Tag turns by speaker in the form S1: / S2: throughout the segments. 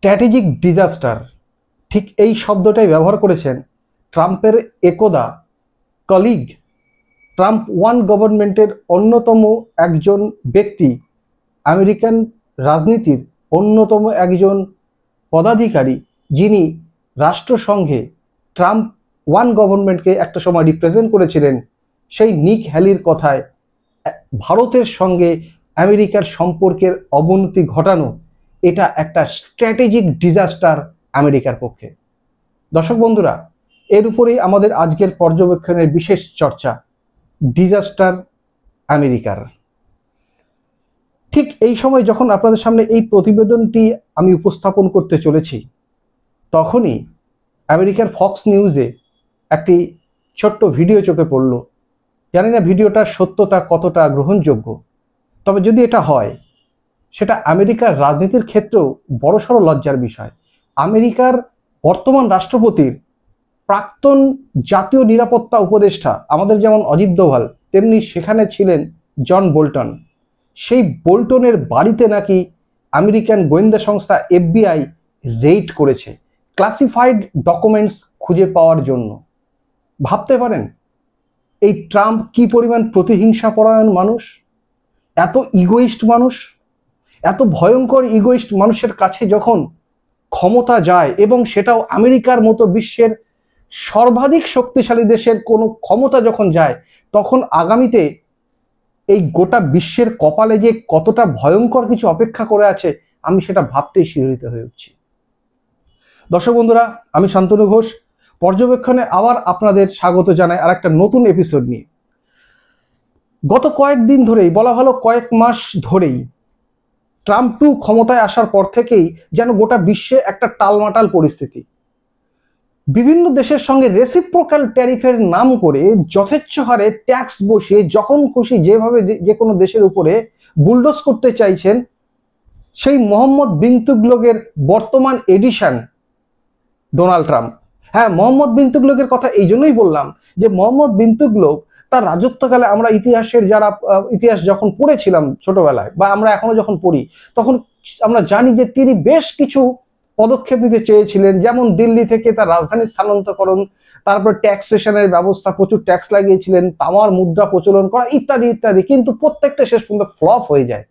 S1: Strategic disaster, ঠিক এই শব্দটাই ব্যবহার করেছেন ট্রাম্পের একদা কলিগ, ট্রাম্প ওয়ান গভর্নমেন্টের অন্যতম একজন ব্যক্তি, আমেরিকান রাজনীতির অন্যতম একজন পদাধিকারী, যিনি রাষ্ট্রসংঘে ট্রাম্প ওয়ান গভর্নমেন্টকে একটা সময় রিপ্রেজেন্ট করেছিলেন, সেই নিক হ্যালির কথায় ভারতের সঙ্গে আমেরিকার সম্পর্কের অবনতি ঘটানো এটা একটা স্ট্র্যাটেজিক ডিজাস্টার আমেরিকার পক্ষে। দর্শক বন্ধুরা, এর উপরেই আমাদের আজকের পর্যবেক্ষণের বিশেষ চর্চা, ডিজাস্টার আমেরিকার। ঠিক এই সময় যখন আপনাদের সামনে এই প্রতিবেদনটি আমি উপস্থাপন করতে চলেছি, তখনই আমেরিকার ফক্স নিউজে একটি ছোট্ট ভিডিও চোখে পড়ল। জানি না ভিডিওটার সত্যতা কতটা গ্রহণযোগ্য, তবে যদি এটা হয় সেটা আমেরিকার রাজনীতির ক্ষেত্রেও বড়সড় লজ্জার বিষয়। আমেরিকার বর্তমান রাষ্ট্রপতির প্রাক্তন জাতীয় নিরাপত্তা উপদেষ্টা, আমাদের যেমন অজিত দোভাল, তেমনি সেখানে ছিলেন জন বোল্টন। সেই বোল্টনের বাড়িতে নাকি আমেরিকান গোয়েন্দা সংস্থা FBI রেইড করেছে ক্লাসিফাইড ডকুমেন্টস খুঁজে পাওয়ার জন্য। ভাবতে পারেন এই ট্রাম্প কি পরিমাণ প্রতিহিংসাপরায়ণ মানুষ, এত ইগোইস্ট মানুষ, এত ভয়ঙ্কর ইগোইস্ট মানুষের কাছে যখন ক্ষমতা যায়, এবং সেটাও আমেরিকার মতো বিশ্বের সর্বাধিক শক্তিশালী দেশের কোনো ক্ষমতা যখন যায়, তখন আগামীতে এই গোটা বিশ্বের কপালে যে কতটা ভয়ঙ্কর কিছু অপেক্ষা করে আছে, আমি সেটা ভাবতেই শিহরিত হয়ে উঠছি। দর্শক বন্ধুরা, আমি শান্তনু ঘোষ, পর্যবেক্ষণে আবার আপনাদের স্বাগত জানাই আর একটা নতুন এপিসোড নিয়ে। গত কয়েকদিন ধরেই, বলা ভালো কয়েক মাস ধরেই, ট্রাম্প টু ক্ষমতায় আসার পর থেকেই যেন গোটা বিশ্বে একটা টালমাটাল পরিস্থিতি। বিভিন্ন দেশের সঙ্গে রেসিপ্রোকাল ট্যারিফের নাম করে যথেচ্ছ হারে ট্যাক্স বসিয়ে যখন খুশি যেভাবে যে কোনো দেশের উপরে বুলডোজ করতে চাইছেন, সেই মোহাম্মদ বিন তুগলকের বর্তমান এডিশন ডোনাল্ড ট্রাম্প। হ্যাঁ, মোহাম্মদ বিন তুগলকের কথা এই জন্যই বললাম যে মোহাম্মদ বিন তুগলক তার রাজত্বকালে আমরা ইতিহাস যখন পড়েছিলাম ছোটবেলায়, বা আমরা এখনো যখন পড়ি, তখন আমরা জানি যে তিনি বেশ কিছু পদক্ষেপ নিতে চেয়েছিলেন, যেমন দিল্লি থেকে তার রাজধানী স্থানান্তরকরণ, তারপর ট্যাক্সেশনের ব্যবস্থা, প্রচুর ট্যাক্স লাগিয়েছিলেন, তামার মুদ্রা প্রচলন করা, ইত্যাদি ইত্যাদি, কিন্তু প্রত্যেকটা শেষ পর্যন্ত ফ্লপ হয়ে যায়।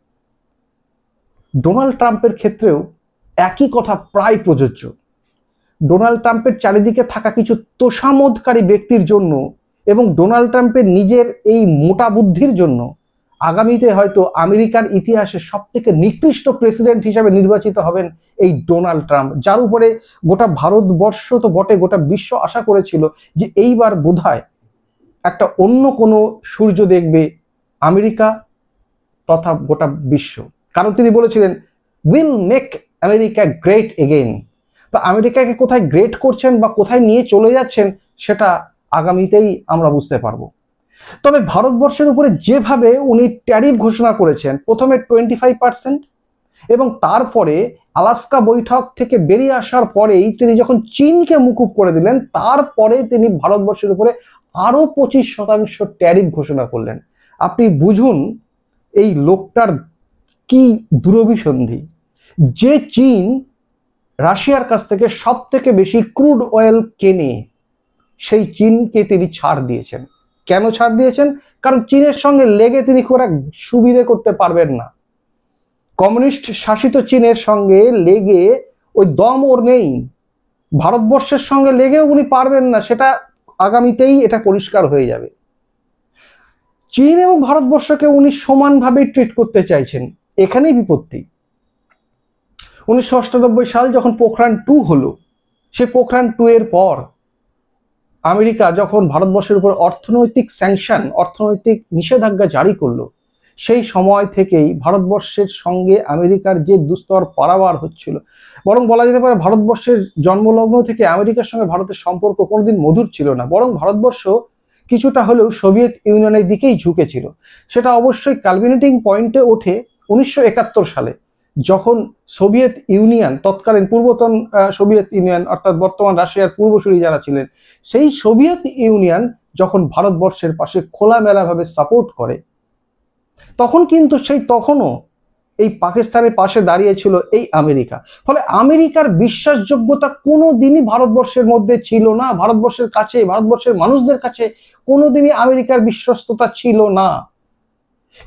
S1: ডোনাল্ড ট্রাম্পের ক্ষেত্রেও একই কথা প্রায় প্রযোজ্য। ডোনাল্ড ট্রাম্পের চারিদিকে থাকা কিছু তোষামোদকারী ব্যক্তির জন্য এবং ডোনাল্ড ট্রাম্পের নিজের এই মোটা বুদ্ধির জন্য আগামীতে হয়তো আমেরিকার ইতিহাসে সবথেকে নিকৃষ্ট প্রেসিডেন্ট হিসেবে নির্বাচিত হবেন এই ডোনাল্ড ট্রাম্প, যার উপরে গোটা ভারতবর্ষ তো বটে, গোটা বিশ্ব আশা করেছিল যে এইবার বোধহয় একটা অন্য কোনো সূর্য দেখবে আমেরিকা তথা গোটা বিশ্ব। কারণ তিনি বলেছিলেন, will make America great again. তো আমেরিকাকে কোথায় গ্রেট করছেন বা কোথায় নিয়ে চলে যাচ্ছেন, সেটা আগামীতেই আমরা বুঝতে পারবো। তবে ভারতবর্ষের উপরে যেভাবে উনি ট্যারিফ ঘোষণা করেছেন, প্রথমে 25% এবং তারপরে আলাস্কা বৈঠক থেকে বেরিয়ে আসার পরেই তিনি যখন চীনকে মুকুব করে দিলেন, তারপরে তিনি ভারতবর্ষের উপরে আরো 25% ট্যারিফ ঘোষণা করলেন। আপনি বুঝুন এই লোকটার কি দূরভিসন্ধি, যে চীন রাশিয়ার কাছ থেকে সব থেকে বেশি ক্রুড অয়েল কেনে, সেই চীনকে তিনি ছাড় দিয়েছেন। কেন ছাড় দিয়েছেন? কারণ চীনের সঙ্গে লেগে তিনি খুব একটা সুবিধে করতে পারবেন না। কমিউনিস্ট শাসিত চীনের সঙ্গে লেগে ওই দম ওর নেই। ভারতবর্ষের সঙ্গে লেগেও উনি পারবেন না, সেটা আগামীতেই এটা পরিষ্কার হয়ে যাবে। চীন এবং ভারতবর্ষকে উনি সমানভাবে ট্রিট করতে চাইছেন, এখানেই বিপত্তি। 1998 সাল যখন পোখরান 2 হলো, সে পোখরান 2 এর পর আমেরিকা যখন ভারতবর্ষের উপর অর্থনৈতিক স্যাংশন, অর্থনৈতিক নিষেধাজ্ঞা জারি করলো, সেই সময় থেকেই ভারতবর্ষের সঙ্গে আমেরিকার যে দুস্তর পারাবার হচ্ছিল, বরং বলা যেতে পারে ভারতবর্ষের জন্মলগ্ন থেকে আমেরিকার সঙ্গে ভারতের সম্পর্ক কোনোদিন মধুর ছিল না, বরং ভারতবর্ষ কিছুটা হলেও সোভিয়েত ইউনিয়নের দিকেই ঝুঁকেছিল। সেটা অবশ্যই কালমিনেটিং পয়েন্টে ওঠে 1971 সালে, যখন সোভিয়েত ইউনিয়ন, তৎকালীন পূর্বতন সোভিয়েত ইউনিয়ন অর্থাৎ বর্তমান রাশিয়ার পূর্বসূরি যারা ছিলেন, সেই সোভিয়েত ইউনিয়ন যখন ভারতবর্ষের পাশে খোলামেলাভাবে সাপোর্ট করে, তখন কিন্তু তখনও এই পাকিস্তানের পাশে দাঁড়িয়েছিল এই আমেরিকা। ফলে আমেরিকার বিশ্বাসযোগ্যতা কোনোদিনই ভারতবর্ষের মধ্যে ছিল না, ভারতবর্ষের কাছে, ভারতবর্ষের মানুষদের কাছে কোনোদিনই আমেরিকার বিশ্বস্ততা ছিল না।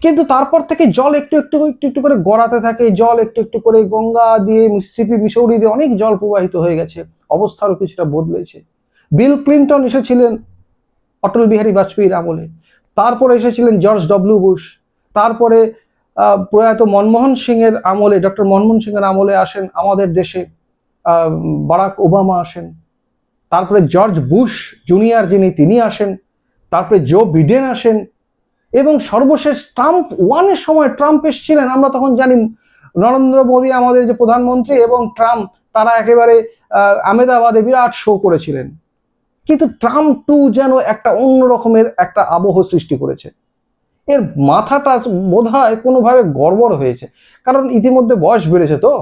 S1: কিন্তু তারপর থেকে জল একটু একটু একটু একটু করে গড়াতে থাকে, জল একটু একটু করে গঙ্গা দিয়ে, মিসিসিপি, মিসৌরি দিয়ে অনেক জল প্রবাহিত হয়ে গেছে, অবস্থারও কিছুটা বদলেছে। বিল ক্লিন্টন এসেছিলেন অটল বিহারী বাজপেয়ীর আমলে, তারপরে এসেছিলেন জর্জ ডব্লিউ বুশ, তারপরে প্রয়াত মনমোহন সিং এর আমলে, ডক্টর মনমোহন সিং এর আমলে আসেন আমাদের দেশে বারাক ওবামা আসেন, তারপরে জর্জ বুশ জুনিয়র যিনি তিনি আসেন, তারপরে জো বিডেন আসেন, এবং সর্বশেষ ট্রাম্প ওয়ানের সময় ট্রাম্প এসেছিলেন। আমরা তখন জানি নরেন্দ্র মোদী আমাদের যে প্রধানমন্ত্রী এবং ট্রাম্প তারা একেবারে আহমেদাবাদে বিরাট শো করেছিলেন। কিন্তু ট্রাম্প টু যেন একটা অন্য রকমের একটা আবহ সৃষ্টি করেছে। এর মাথাটা বোধহয় কোনোভাবে গড়বড় হয়েছে, কারণ ইতিমধ্যে বয়স বেড়েছে, তো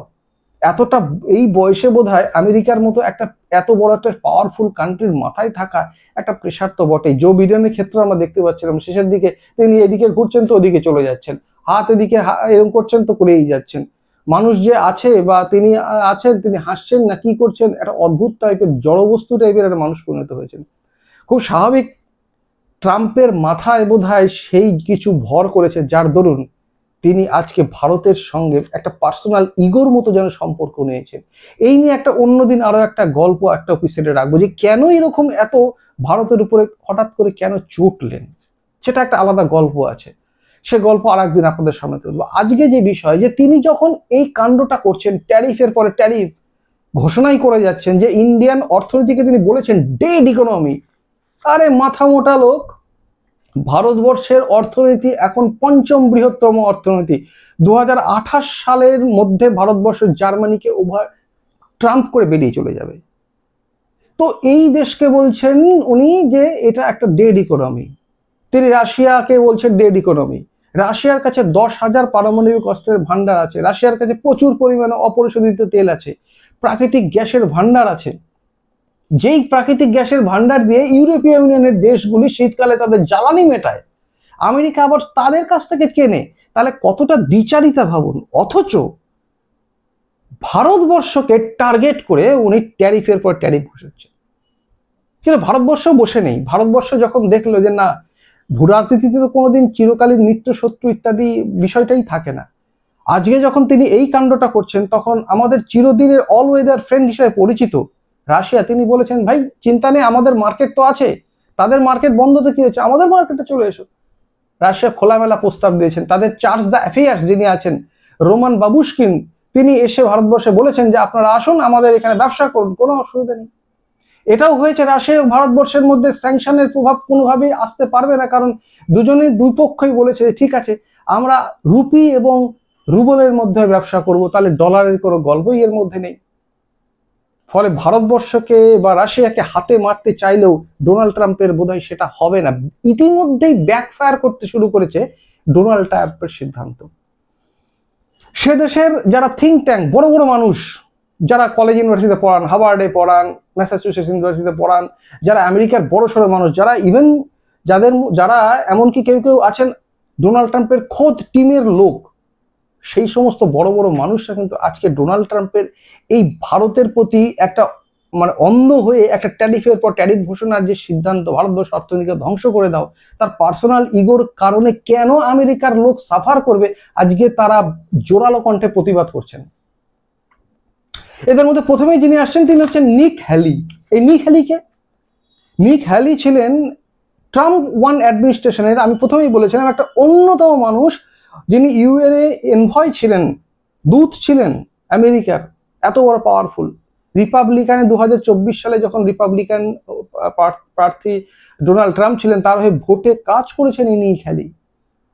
S1: এতটা এই বয়সে বোধহয় আমেরিকার মতো একটা এত বড় একটা পাওয়ারফুল কান্ট্রির মাথায় থাকা একটা প্রেশার তো বটেই। জো বিডেনের ক্ষেত্রে আমরা দেখতে পাচ্ছিলাম শেষের দিকে তিনি এদিকে ঘুরছেন তো ওদিকে চলে যাচ্ছেন, হাত এদিকে এরকম করছেন তো করেই যাচ্ছেন। মানুষ যে আছে বা তিনি আছেন, তিনি হাসছেন না কি করছেন, একটা অদ্ভুত টাইপের জড়বস্তু টাইপের একটা মানুষ পরিণত হয়েছেন। খুব স্বাভাবিক ট্রাম্পের মাথায় বোধহয় সেই কিছু ভর করেছে, যার দরুন তিনি আজকে ভারতের সঙ্গে একটা পার্সোনাল ইগোর মতো যেন সম্পর্ক নিয়েছেন। এই নিয়ে একটা অন্যদিন আরো একটা গল্প একটা এপিসোডে রাখবো, যে কেন এরকম এত ভারতের উপরে হঠাৎ করে কেন চটলেন, সেটা একটা আলাদা গল্প আছে, সে গল্প আর একদিন আপনাদের সামনে তুলবো। আজকে যে বিষয়, যে তিনি যখন এই কাণ্ডটা করছেন, ট্যারিফের পরে ট্যারিফ ঘোষণাই করে যাচ্ছেন, যে ইন্ডিয়ান অর্থনীতিকে তিনি বলেছেন ডেড ইকোনমি। আরে মাথা মোটা লোক, ভারতবর্ষের অর্থনীতি এখন পঞ্চম বৃহত্তম অর্থনীতি। 2028 সালের মধ্যে ভারতবর্ষ জার্মানিকে ওভার ট্রাম্প করে বেরিয়ে চলে যাবে। তো এই দেশকে বলছেন উনি যে এটা একটা ডেড ইকোনমি। তিনি রাশিয়াকে বলছেন ডেড ইকোনমি। রাশিয়ার কাছে 10,000 পারমাণবিক অস্ত্রের ভান্ডার আছে, রাশিয়ার কাছে প্রচুর পরিমাণে অপরিশোধিত তেল আছে, প্রাকৃতিক গ্যাসের ভান্ডার আছে। যেই প্রাকৃতিক গ্যাসের ভান্ডার দিয়ে ইউরোপীয় ইউনিয়নের দেশগুলি শীতকালে তাদের জ্বালানি মেটায়, আমেরিকা আবার তাদের কাছ থেকে কেনে। তাহলে কতটা দ্বিচারিতা ভাবুন। অথচ ভারতবর্ষকে টার্গেট করে উনি ট্যারিফের পর ট্যারিফ ঘোষাচ্ছে। কিন্তু ভারতবর্ষ বসে নেই। ভারতবর্ষ যখন দেখলো যে না, ভূরাজনীতিতে তো কোনোদিন চিরকালীন মিত্র শত্রু ইত্যাদি বিষয়টাই থাকে না, আজকে যখন তিনি এই কাণ্ডটা করছেন, তখন আমাদের চিরদিনের অল ওয়েদার ফ্রেন্ড হিসেবে পরিচিত রাশিয়া, তিনি বলেছেন ভাই চিন্তা নেই, আমাদের মার্কেট তো আছে, তাদের মার্কেট বন্ধ তো কি হচ্ছে, আমাদের মার্কেটে চলে এসো। রাশিয়া খোলামেলা প্রস্তাব দিয়েছেন। তাদের চার্জ দ্য অ্যাফেয়ার্স যিনি আছেন রোমান বাবুশকিন, তিনি এসে ভারতবর্ষে বলেছেন যে আপনারা আসুন, আমাদের এখানে ব্যবসা করুন, কোনো অসুবিধা নেই। এটাও হয়েছে, রাশিয়া ভারতবর্ষের মধ্যে স্যাংশনের প্রভাব কোনোভাবেই আসতে পারবে না, কারণ দুই পক্ষই বলেছে ঠিক আছে আমরা রুপি এবং রুবলের মধ্যে ব্যবসা করব, তাহলে ডলারের কোনো গল্পই এর মধ্যে নেই। ফলে ভারতবর্ষকে বা রাশিয়াকে হাতে মারতে চাইলেও ডোনাল্ড ট্রাম্পের বোধহয় সেটা হবে না। ইতিমধ্যেই ব্যাকফায়ার করতে শুরু করেছে ডোনাল্ড ট্রাম্পের সিদ্ধান্ত। সে দেশের যারা থিঙ্ক ট্যাঙ্ক, বড় বড় মানুষ, যারা কলেজ ইউনিভার্সিটিতে পড়ান, হার্ভার্ডে পড়ান, ম্যাসাচুসেটস ইউনিভার্সিটিতে পড়ান, যারা আমেরিকার বড় সড়ো মানুষ, যারা ইভেন যারা এমনকি কেউ কেউ আছেন ডোনাল্ড ট্রাম্পের খোদ টিমের লোক, সেই সমস্ত বড় বড় মানুষরা কিন্তু আজকে ডোনাল্ড ট্রাম্পের এই ভারতের প্রতি একটা মানে অন্ধ হয়ে একটা ট্যারিফের পর ট্যারিফ ঘোষণার যে সিদ্ধান্ত, ভারতবর্ষ অর্থনীতিকে ধ্বংস করে দাও, তার পার্সোনাল ইগোর কারণে কেন আমেরিকার লোক সাফার করবে, আজকে তারা জোরালো কণ্ঠে প্রতিবাদ করছেন। এদের মধ্যে প্রথমেই যিনি আসছেন তিনি হচ্ছেন নিক হ্যালি। এই নিক হ্যালিকে, নিক হ্যালি ছিলেন ট্রাম্প ওয়ান অ্যাডমিনিস্ট্রেশনের, আমি প্রথমেই বলেছিলাম, একটা অন্যতম মানুষ, যিনি ইউএনএ এনভয় ছিলেন, দূত ছিলেন আমেরিকার, এত বড় পাওয়ারফুল। রিপাবলিকানে 2024 সালে যখন রিপাবলিকান প্রার্থী ডোনাল্ড ট্রাম্প ছিলেন, তার হয়ে ভোটে কাজ করেছেন ইনি হ্যালি।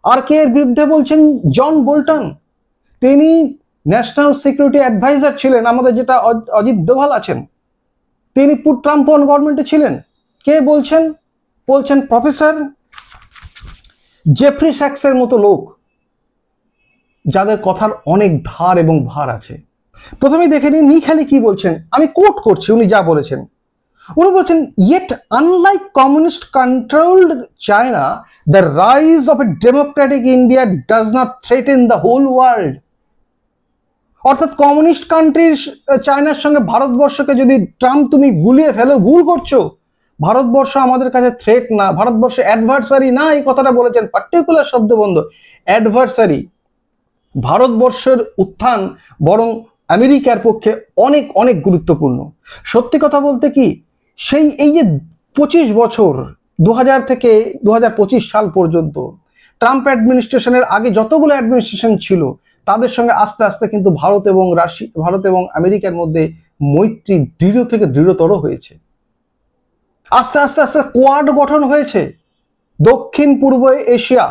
S1: আর কে এর বিরুদ্ধে বলছেন? জন বোল্টন, তিনি ন্যাশনাল সিকিউরিটি অ্যাডভাইজার ছিলেন, আমাদের যেটা অজিত দোভাল আছেন, তিনি ট্রাম্প ওয়ান গভর্নমেন্টে ছিলেন। কে বলছেন? বলছেন প্রফেসর জেফ্রি স্যাক্সের মতো লোক, যাদের কথার অনেক ধার এবং ভার আছে। প্রথমেই দেখে নিন নিক হ্যালি কি বলছেন, আমি কোট করছি উনি যা বলেছেন। উনি বলছেন, yet unlike communist controlled China, the rise of a democratic India does not threaten the whole world. অর্থাৎ কমিউনিস্ট কান্ট্রির চায়নার সঙ্গে ভারতবর্ষকে যদি ট্রাম্প তুমি গুলিয়ে ফেলো, ভুল করছো। ভারতবর্ষ আমাদের কাছে থ্রেট না, ভারতবর্ষ অ্যাডভার্সারি না, এই কথাটা বলেছেন, পার্টিকুলার শব্দবন্ধ অ্যাডভার্সারি। ভারতবর্ষের উত্থান বরং আমেরিকার পক্ষে অনেক অনেক গুরুত্বপূর্ণ। সত্যি কথা বলতে কি, এই যে 25 বছর 2000 থেকে 2025 সাল পর্যন্ত ট্রাম্প অ্যাডমিনিস্ট্রেশনের আগে যতগুলো অ্যাডমিনিস্ট্রেশন ছিল, তাদের সঙ্গে আস্তে আস্তে কিন্তু ভারত এবং আমেরিকার মধ্যে মৈত্রী দৃঢ় থেকে দৃঢ়তর হয়েছে। আস্তে আস্তে আস্তে কোয়াড গঠন হয়েছে দক্ষিণ পূর্ব এশিয়া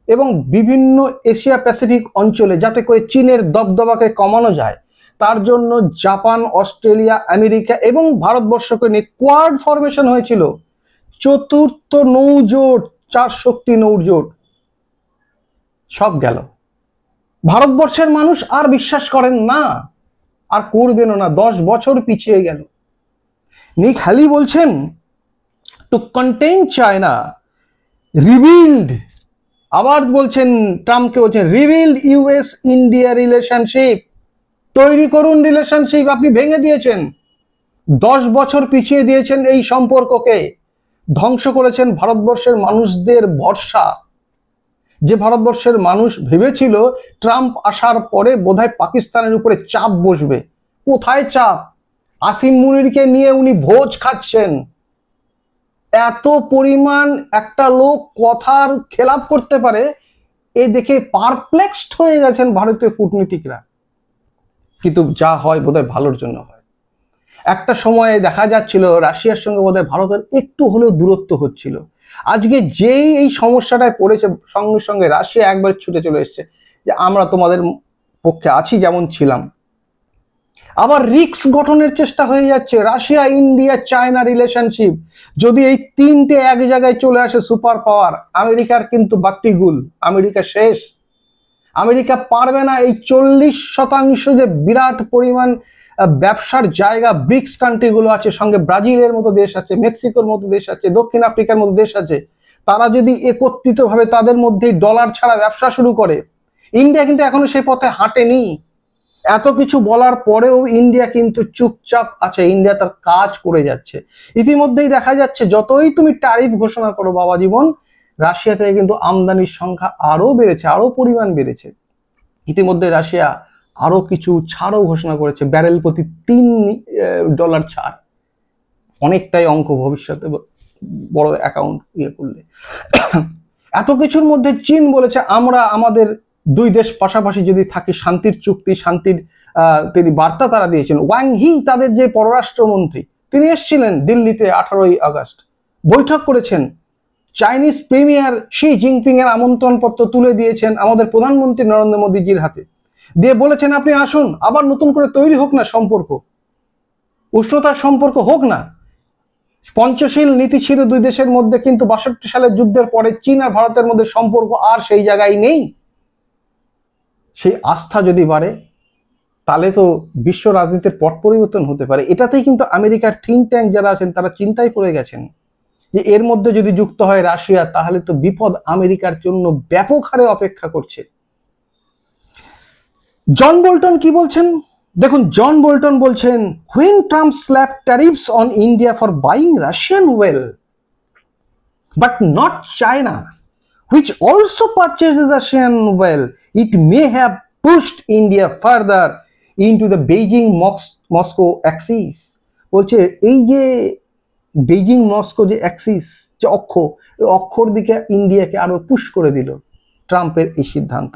S1: এবং বিভিন্ন এশিয়া প্যাসিফিক অঞ্চলে, যাতে করে চীনের দবদবাকে কমানো যায়। তার জন্য জাপান, অস্ট্রেলিয়া, আমেরিকা এবং ভারতবর্ষকে নিয়ে কোয়াড ফরমেশন হয়েছিল। চতুর্থ নৌজোট, 4 শক্তি নৌজোট সব গেল। ভারতবর্ষের মানুষ আর বিশ্বাস করেন না, আর করবেনও না। 10 বছর পিছিয়ে গেল। নিক হ্যালি বলছেন, টু কন্টেইন চায়না রিবিল্ড, আবার বলছেন ট্রাম্পকে, বলছেন রিবিল্ড ইউএস ইন্ডিয়া রিলেশনশিপ, তৈরি করুন রিলেশনশিপ। আপনি ভেঙে দিয়েছেন, 10 বছর পিছিয়ে দিয়েছেন এই সম্পর্ককে, ধ্বংস করেছেন ভারতবর্ষের মানুষদের ভরসা। যে ভারতবর্ষের মানুষ ভেবেছিল ট্রাম্প আসার পরে বোধহয় পাকিস্তানের উপরে চাপ বসবে, কোথায় চাপ? আসিম মুনিরকে নিয়ে উনি ভোজ খাচ্ছেন। এত পরিমাণ একটা লোক কথার খেলাপ করতে পারে, এ দেখে পারপ্লেক্সড হয়ে গেছেন ভারতীয় কূটনীতিকরা। কিন্তু যা হয় বোধহয় ভালোর জন্য হয়। একটা সময়ে দেখা যাচ্ছিল রাশিয়ার সঙ্গে বোধহয় ভারতের একটু হলেও দূরত্ব হচ্ছিল। আজকে যেই এই সমস্যাটায় পড়েছে, সঙ্গে সঙ্গে রাশিয়া একবার ছুটে চলে এসছে যে আমরা তোমাদের পক্ষে আছি যেমন ছিলাম। আবার রিক্স গঠনের চেষ্টা হয়ে যাচ্ছে, রাশিয়া, ইন্ডিয়া, চায়না রিলেশনশিপ। যদি এই তিনটে এক জায়গায় চলে আসে সুপার পাওয়ার, আমেরিকার কিন্তু বাতিগুল, আমেরিকা শেষ। আমেরিকা পারবে না এই 40% যে বিরাট পরিমাণ ব্যবসার জায়গা ব্রিক্স কান্ট্রিগুলো আছে, সঙ্গে ব্রাজিলের মতো দেশ আছে, মেক্সিকোর মতো দেশ আছে, দক্ষিণ আফ্রিকার মতো দেশ আছে, তারা যদি একত্রিতভাবে তাদের মধ্যেই ডলার ছাড়া ব্যবসা শুরু করে। ইন্ডিয়া কিন্তু এখনো সেই পথে হাঁটেনি। এত কিছু বলার পরেও ইন্ডিয়া কিন্তু চুপচাপ আছে, ইন্ডিয়া তার কাজ করে যাচ্ছে। ইতিমধ্যেই দেখা যাচ্ছে যতই তুমি ট্যারিফ ঘোষণা করো বাবা জীবন, রাশিয়া থেকে কিন্তু আমদানির সংখ্যা আরো বেড়েছে, আরো পরিমাণ বেড়েছে। ইতিমধ্যে রাশিয়া আরো কিছু ছাড়ও ঘোষণা করেছে, ব্যারেল প্রতি $3 ছাড়। অনেকটাই অঙ্ক ভবিষ্যতে বড় অ্যাকাউন্ট করলে। এত কিছুর মধ্যে চীন বলেছে আমরা আমাদের দুই দেশ পাশাপাশি যদি থাকি, শান্তির চুক্তি, শান্তির তিনি বার্তা তারা দিয়েছেন। ওয়াং হি, তাদের যে পররাষ্ট্রমন্ত্রী, তিনি এসেছিলেন দিল্লিতে 18 আগস্ট, বৈঠক করেছেন। চাইনিজ প্রিমিয়ার শি জিনপিং এর আমন্ত্রণ পত্র তুলে দিয়েছেন আমাদের প্রধানমন্ত্রী নরেন্দ্র মোদীজির হাতে, দিয়ে বলেছেন আপনি আসুন, আবার নতুন করে তৈরি হোক না সম্পর্ক, উষ্ণতার সম্পর্ক হোক না। পঞ্চশীল নীতি ছিল দুই দেশের মধ্যে, কিন্তু 62 সালের যুদ্ধের পরে চীন আর ভারতের মধ্যে সম্পর্ক আর সেই জায়গায় নেই। সেই আস্থা যদি বাড়ে, তাহলে তো বিশ্ব রাজনীতির পট পরিবর্তন হতে পারে। এটাতেই কিন্তু আমেরিকার থিঙ্ক ট্যাঙ্ক যারা আছেন তারা চিন্তায় পড়ে গেছেন যে এর মধ্যে যদি যুক্ত হয় রাশিয়া, তাহলে তো বিপদ আমেরিকার জন্য ব্যাপক হারে অপেক্ষা করছে। জন বোল্টন কি বলছেন দেখুন, জন বোল্টন বলছেন, when Trump slapped tariffs on India for buying Russian oil but not China, which also purchases Russian oil, it may have pushed India further into the Beijing-Moscow axis। বলছে এই যে Beijing Moscow যে Axis, যে অক্ষর দিকে ইন্ডিয়াকে আরো push করে দিল ট্রাম্পের এই সিদ্ধান্ত।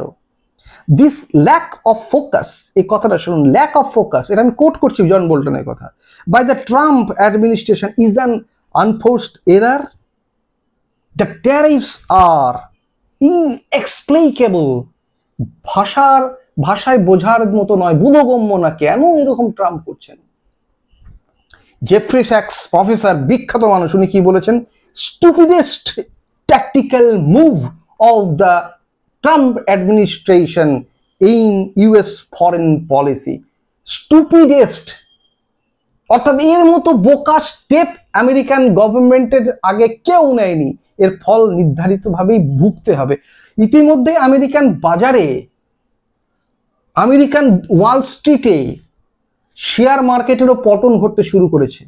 S1: দিস ল্যাক অফ ফোকাস, এই কথাটা শুনুন, ল্যাক অফ ফোকাস, এটা আমি কোট করছি জন বোল্টনের কথা, by the Trump administration is an unforced error. The tariffs are inexplicable, ভাষায় বোঝার মতো নয়, বোধগম্য না, কেন এরকম ট্রাম্প করছেন। জেফ্রি স্যাক্স প্রফেসর, বিখ্যাত মানুষ, উনি কি বলেছেন, stupidest tactical move of the Trump administration in US foreign policy. Stupidest অর্থাৎ এর মতো বোকা স্টেপ আমেরিকান গভর্নমেন্টের আগে কেউ নেয়নি। এর ফল নির্ধারিতভাবেই ভুগতে হবে। ইতিমধ্যে আমেরিকান বাজারে আমেরিকান ওয়াল স্ট্রিটে শেয়ার মার্কেটেরও পতন ঘটতে শুরু করেছে।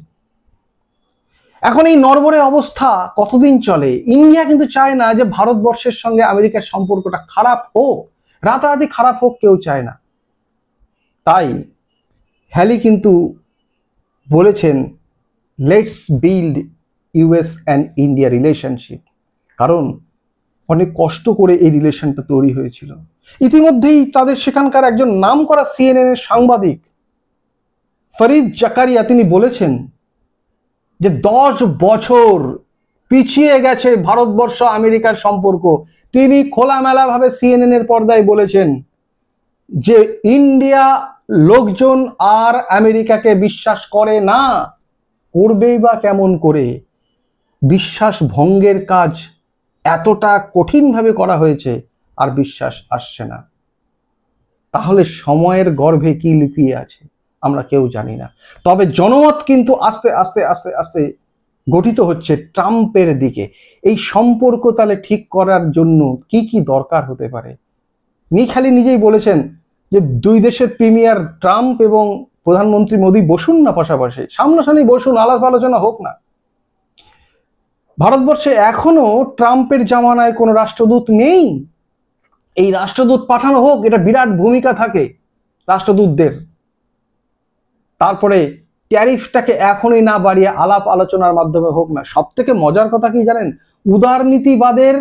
S1: এখন এই নড়বড়ে অবস্থা কতদিন চলে? ইন্ডিয়া কিন্তু চায় না যে ভারতবর্ষের সঙ্গে আমেরিকার সম্পর্কটা খারাপ হোক, রাতারাতি খারাপ হোক কেউ চায় না। তাই হ্যালি কিন্তু বলেছেন let's build US and India relationship, কারণ অনেক কষ্ট করে এই রিলেশনটা তৈরি হয়েছিল। ইতিমধ্যেই তাদের সেখানকার একজন নামকরা সিএনএন এর সাংবাদিক ফরিদ জাকারিয়া তিনি বলেছেন যে 10 বছর পিছিয়ে গেছে ভারতবর্ষ আমেরিকার সম্পর্ক। তিনি খোলামেলাভাবে সিএনএন এর পর্দায় বলেছেন যে ইন্ডিয়া লোকজন আর আমেরিকাকে বিশ্বাস করে না, করবেই বা কেমন করে? বিশ্বাস ভঙ্গের কাজ এতটা কঠিনভাবে করা হয়েছে আর বিশ্বাস আসছে না। তাহলে সময়ের গর্ভে কি লুকিয়ে আছে আমরা কেউ জানি না। তবে জনমত কিন্তু আস্তে আস্তে আস্তে আস্তে গঠিত হচ্ছে ট্রাম্পের দিকে। এই সম্পর্ক তাহলে ঠিক করার জন্য কি কি দরকার হতে পারে? খালি নিজেই বলেছেন যে দুই দেশের প্রিমিয়ার ট্রাম্প এবং প্রধানমন্ত্রী মোদী বসুন না পাশাপাশি, সামনাসামনি বসুন, আলাপ আলোচনা হোক না। ভারতবর্ষে এখনো ট্রাম্পের জামানায় কোনো রাষ্ট্রদূত নেই। এই রাষ্ট্রদূত পাঠানো হোক, এটা বিরাট ভূমিকা থাকে রাষ্ট্রদূতদের। তারপরে ট্যারিফটাকে এখনই না বাড়িয়ে আলাপ আলোচনার মাধ্যমে হোক না। সব থেকে মজার কথা কি জানেন? উদারনীতিবাদের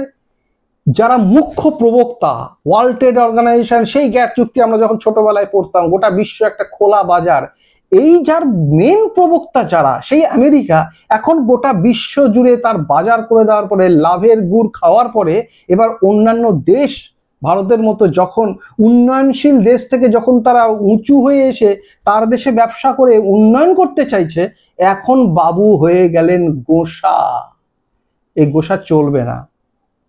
S1: যারা মুখ্য প্রবক্তা, ওয়ার্ল্ড ট্রেড অর্গানাইজেশন, সেই গ্যাট চুক্তি আমরা যখন ছোটবেলায় পড়তাম, গোটা বিশ্ব একটা খোলা বাজার, এই যার মেন প্রবক্তা যারা, সেই আমেরিকা এখন গোটা বিশ্ব জুড়ে তার বাজার করে দেওয়ার পরে, লাভের গুড় খাওয়ার পরে, এবার অন্যান্য দেশ ভারতের মতো যখন উন্নয়নশীল দেশ থেকে যখন তারা উঁচু হয়ে এসে তার দেশে ব্যবসা করে উন্নয়ন করতে চাইছে, এখন বাবু হয়ে গেলেন গোসা। এই গোসা চলবে না,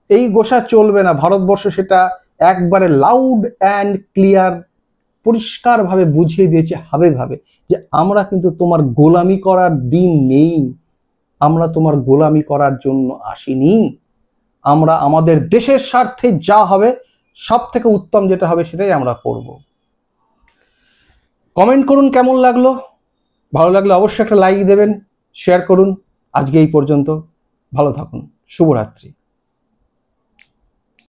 S1: এই গোসা চলবে না। ভারতবর্ষ সেটা একবারে লাউড অ্যান্ড ক্লিয়ার পরিষ্কারভাবে বুঝিয়ে দিয়েছে হাবে ভাবে যে আমরা কিন্তু তোমার গোলামি করার দিন নেই, আমরা তোমার গোলামি করার জন্য আসিনি। আমরা আমাদের দেশের স্বার্থে যা হবে সব থেকে উত্তম যেটা হবে সেটাই আমরা করব। কমেন্ট করুন কেমন লাগলো। ভালো লাগলে অবশ্যই একটা লাইক দেবেন, শেয়ার করুন। আজকে এই পর্যন্ত, ভালো থাকুন, শুভরাত্রি।